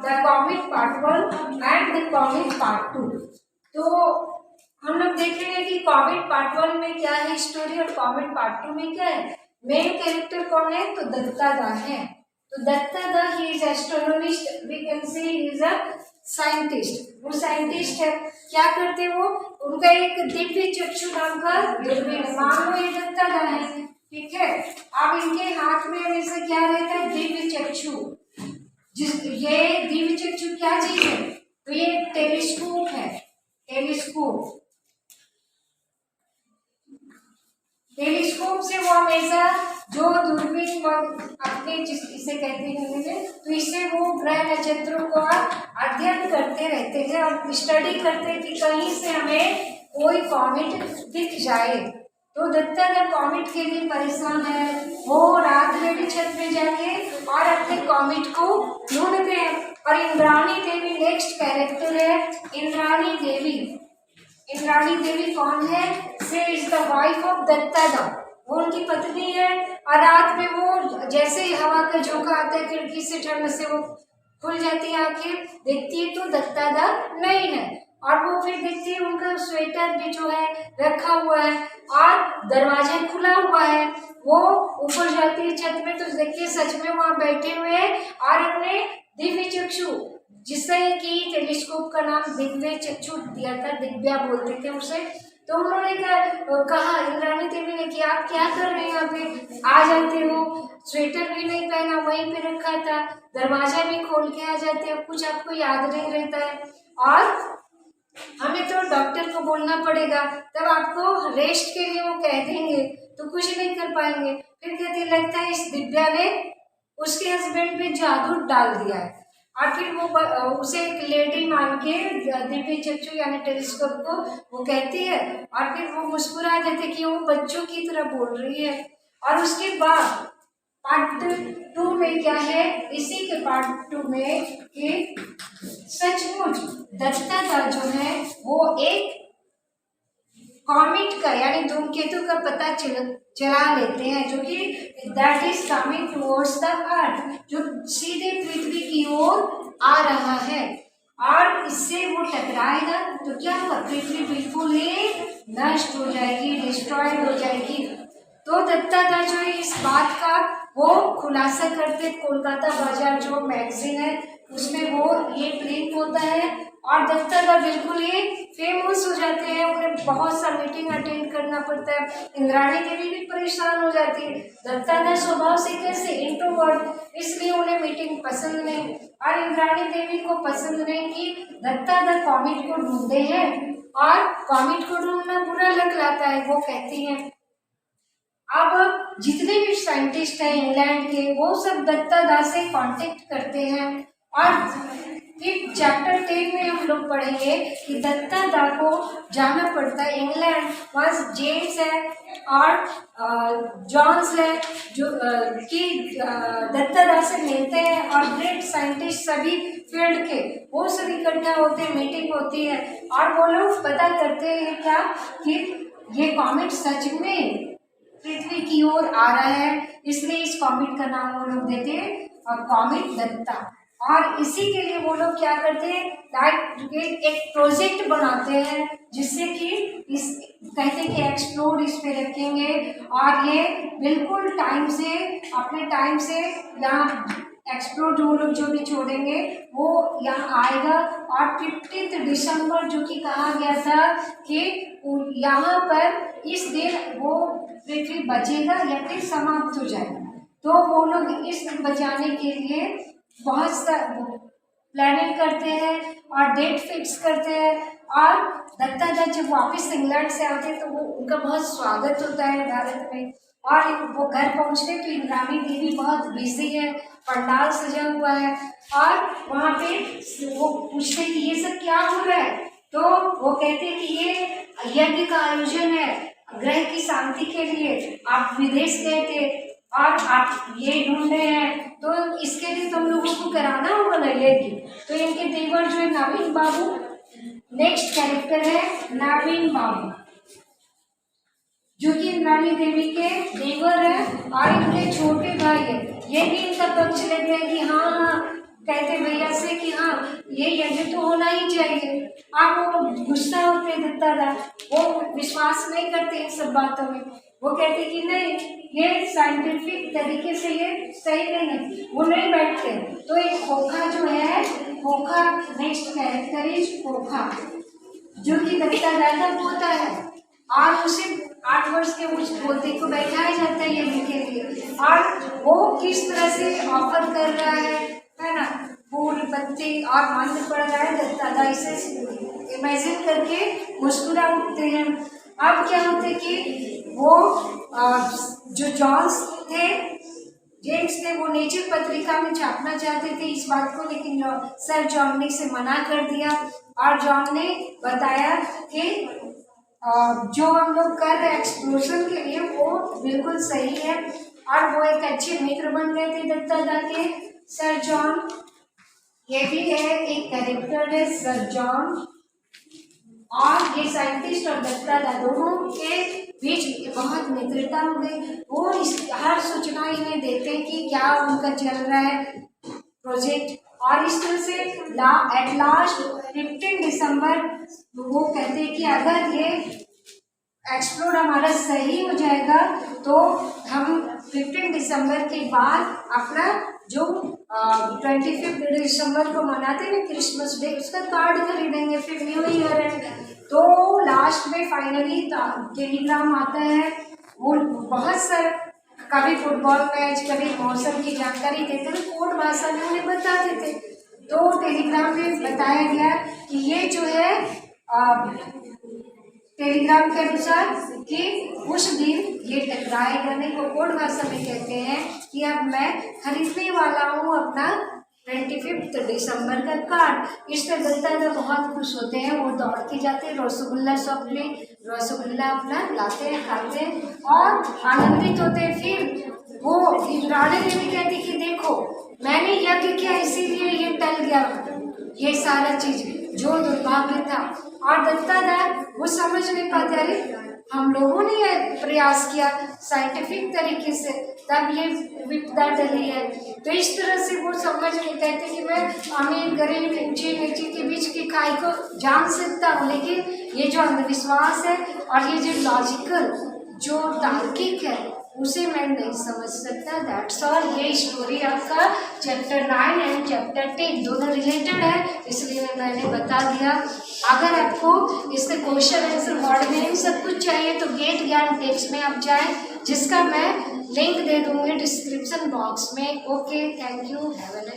The comic part 1 and the comic part 2। तो हम लोग देखेंगे कि कॉमिक पार्ट 1 में क्या है स्टोरी और कॉमिक पार्ट 2 में क्या है। मेन कैरेक्टर कौन है, तो दत्तादा है। तो Dattada he is astronomist, we can say he is a scientist. वो साइंटिस्ट है, क्या करते वो, उनका एक दिव्य चक्षु नाम का दूरबीन, मान लो ये दत्तादा है, ठीक है। अब इनके हाथ में हमेशा क्या रहता है, दिव्य चक्षु। ये दिव्य चक्षु क्या चीज है, तो ये टेलीस्कोप है। टेलीस्कोप से वो हमेशा जो दूरबीन अपने इसे कहते हैं, तो इससे वो ग्रह नक्षत्रों का अध्ययन करते रहते हैं और स्टडी करते हैं कि कहीं से हमें कोई कॉमेट दिख जाए। तो दत्तादा कॉमेट के लिए परेशान है, वो रात में भी छत पे जाके और अपने कॉमेट को ढूंढते हैं। और इंद्राणी देवी नेक्स्ट कैरेक्टर है, इंद्राणी देवी कौन है, से इज द वाइफ ऑफ दत्तादा, वो उनकी पत्नी है। और रात में वो जैसे ही हवा का झोंका आता है खिड़की से, ठंड से वो खुल जाती है आंखें, देखती है तो दत्तादा नहीं है। और वो फिर देखती है उनका स्वेटर भी जो है रखा हुआ है और दरवाजा खुला हुआ है। वो ऊपर जाती है छत में तो देखती है सच में वहां बैठे हुए हैं और अपने दिव्य चक्षु, जिससे कि टेलीस्कोप का नाम दिव्य चक्षु दिया था, दिव्या बोलते थे उसे। तो उन्होंने कहा इंद्राणी देवी ने कि आप क्या कर रहे हैं यहाँ पे, आ जाते हो, स्वेटर भी नहीं पहना वहीं पे रखा था, दरवाजा भी खोल के आ जाते हो, कुछ आपको याद नहीं रहता है और हमें तो डॉक्टर को बोलना पड़ेगा, तब आपको रेस्ट के लिए वो कह देंगे तो कुछ नहीं कर पाएंगे। फिर कहते लगता है इस दिव्या ने उसके हस्बैंड पे जादू डाल दिया है। और फिर वो उसे एक लेडी मान के दिव्य चक्षु यानी टेलीस्कोप को वो कहती है और फिर वो मुस्कुरा देते कि वो बच्चों की तरह बोल रही है। और उसके बाद पार्ट 2 में क्या है, इसी के पार्ट 2 में कि सचमुच दत्तादा जो है वो एक कॉमेट का यानी धूमकेतु का पता चला लेते हैं, जो कि that is coming towards the earth, जो सीधे पृथ्वी की ओर आ रहा है। और इससे वो टकराएगा तो क्या होगा, पृथ्वी बिल्कुल ही नष्ट हो जाएगी, डिस्ट्रॉयड हो जाएगी। तो दत्तादा जो है इस बात का वो खुलासा करते, कोलकाता बाजार जो मैगजीन है उसमें वो ये प्रिंट होता है और दत्तादा बिल्कुल ही फेमस हो जाते हैं। उन्हें बहुत सा मीटिंग अटेंड करना पड़ता है। इंद्राणी देवी भी परेशान हो जाती है, दत्तादा स्वभाव से कैसे इंट्रोवर्ट, इसलिए उन्हें मीटिंग पसंद नहीं। और इंद्राणी देवी को पसंद नहीं कि दत्तादा कॉमेट को ढूंढते हैं और कॉमेट को ढूंढना बुरा लगता है। वो कहती हैं अब जितने भी साइंटिस्ट हैं इंग्लैंड के, वो सब दत्तादा से कांटेक्ट करते हैं। और फिर चैप्टर 10 में हम लोग पढ़ेंगे कि दत्तादा को जाना पड़ता है इंग्लैंड, वहाँ जेम्स है और जॉन्स है जो कि दत्तादा से मिलते हैं और ग्रेट साइंटिस्ट सभी फील्ड के वो सब इकट्ठा होते हैं, मीटिंग होती है और वो लोग पता करते हैं क्या कि ये कॉमेट सच में पृथ्वी की ओर आ रहा है, इसलिए इस कॉमेट का नाम वो लोग देते हैं कॉमेट दत्ता। और इसी के लिए वो लोग क्या करते हैं, एक प्रोजेक्ट बनाते हैं जिससे कि इस कहते हैं कि एक्सप्लोर इस पे रखेंगे और ये बिल्कुल टाइम से अपने टाइम से यहाँ एक्सप्लोर वो लोग जो भी छोड़ेंगे वो यहाँ आएगा। और 15 दिसंबर जो कि कहा गया था कि यहाँ पर इस दिन वो पृथ्वी बचेगा या फिर समाप्त हो जाएगा, तो वो लोग इस बचाने के लिए बहुत सा प्लानिंग करते हैं और डेट फिक्स करते हैं। और दत्तादा जब वापस इंग्लैंड से आते हैं तो वो उनका बहुत स्वागत होता है भारत में। और वो घर पहुंचते तो इंद्राणी देवी बहुत बिजी है, पंडाल सजा हुआ है और वहाँ पे वो पूछते कि ये सब क्या हो रहा है, तो वो कहते कि ये यज्ञ का आयोजन है ग्रह की शांति के लिए, आप विदेश गए थे और आप ये ढूंढ रहे हैं तो इसके लिए तुम लोगों को कराना होगा ना यज्ञ। तो इनके देवर जो है नवीन बाबू, नेक्स्ट कैरेक्टर है नवीन बाबू जो कि इंद्राणी देवी के देवर है और इनके छोटे भाई है। ये भी इनका पक्ष लेते हैं कि हाँ कहते भैया से कि ये यज्ञ तो होना ही चाहिए। आप वो गुस्सा होते दत्तादा, वो विश्वास नहीं करते इन सब बातों में, वो कहते कि नहीं ये साइंटिफिक तरीके से ये सही नहीं है, वो नहीं बैठते। तो एक खोखा जो है, खोखा नेक्स्ट कैरेक्टर इज खोखा, जो कि दत्तादा का पोता है और उसे 8 वर्ष के उस पोते को बैठाया जाता है यज्ञ के लिए, और वो किस तरह से ऑफर कर रहा है ना, फूल पत्ती और मंत्र पड़ रहा है, दत्तादा इसे इमेजिन करके मुस्कुरा उठते हैं। अब क्या होते कि वो जो जॉन्स थे, जेम्स थे, वो नेचर पत्रिका में छापना चाहते थे इस बात को, लेकिन सर जॉन ने इसे मना कर दिया और जॉन ने बताया कि जो हम लोग कर रहे एक्सप्लोजन के लिए वो बिल्कुल सही है, और वो एक अच्छे मित्र बन गए थे दत्तादा के। सर जॉन ये भी है, एक कैरेक्टर है सर जॉन, और ये साइंटिस्ट और दत्तादा दोनों के बीच बहुत मित्रता हो गई। वो हर सूचना इन्हें देते हैं कि क्या उनका चल रहा है प्रोजेक्ट, और इस तरह से एट लास्ट 15 दिसंबर वो कहते हैं कि अगर ये एक्सप्लोर हमारा सही हो जाएगा तो हम 15 दिसंबर के बाद अपना जो 25 दिसंबर को मनाते हैं क्रिसमस डे, उसका कार्ड खरीदेंगे, फिर न्यू ईयर है। तो लास्ट में फाइनली टेलीग्राम आता है, वो बहुत सारे कभी फुटबॉल मैच, कभी मौसम की जानकारी देते हुए कोड भाषा में उन्हें बता देते। तो टेलीग्राम में बताया गया कि ये जो है टेलीग्राम के अनुसार कि उस दिन ये टकराएगा नहीं, वो कोड भाषा में कहते हैं कि अब मैं खरीदने वाला हूँ अपना 25 दिसंबर का कार्ड। इस तरह दत्तादा बहुत खुश होते हैं, वो दौड़ के जाते हैं रसगुल्ला शॉप में, रसगुल्ला अपना लाते हैं, खाते हैं और आनंदित होते हैं। फिर वो रानी देवी कहती कि देखो मैंने यज्ञ किया इसीलिए ये टल गया, ये सारा चीज जो दुर्भाग्य था। और दत्तादा वो समझ नहीं पाते, अरे हम लोगों ने ये प्रयास किया साइंटिफिक तरीके से, तब ये विपदा टली है। तो इस तरह से वो समझ नहीं कहते कि मैं अमीर गरीब ऊंची नीची के बीच की खाई को जान सकता हूँ, लेकिन ये जो अंधविश्वास है और ये जो लॉजिकल जो तार्किक है उसे मैं नहीं समझ सकता। That's all. ये स्टोरी आपका चैप्टर 9 एंड चैप्टर 10 दोनों रिलेटेड है, इसलिए मैंने बता दिया। अगर आपको इसके क्वेश्चन आंसर वर्ड नेम सब कुछ चाहिए तो गेट ज्ञान टेक्स्ट में आप जाएं, जिसका मैं लिंक दे दूंगी डिस्क्रिप्शन बॉक्स में। Okay, thank you, have a nice